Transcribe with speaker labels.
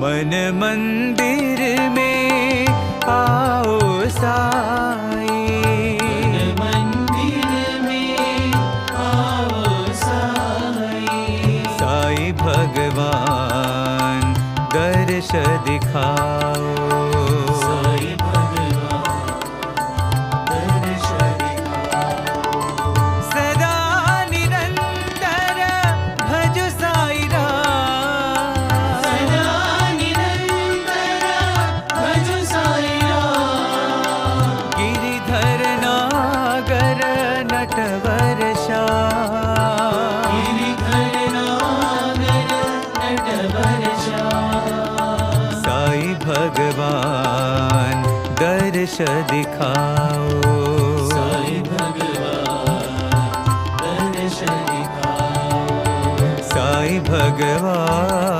Speaker 1: मन मंदिर में आओ साई,
Speaker 2: मन मंदिर में आओ साई।
Speaker 1: साई भगवान दर्श दिखाओ,
Speaker 2: साई भगवान दर्श दिखाओ।
Speaker 1: सदा निरंतर भज साई राम,
Speaker 2: सदा निरंतर भज साई राम।
Speaker 1: गिरिधर नागर नटवर श्याम,
Speaker 2: गिरिधर नागर नटवर श्याम।
Speaker 1: साई भगवान दर्श दिखाओ,
Speaker 2: साई भगवान दर्श दिखाओ।
Speaker 1: साई भगवान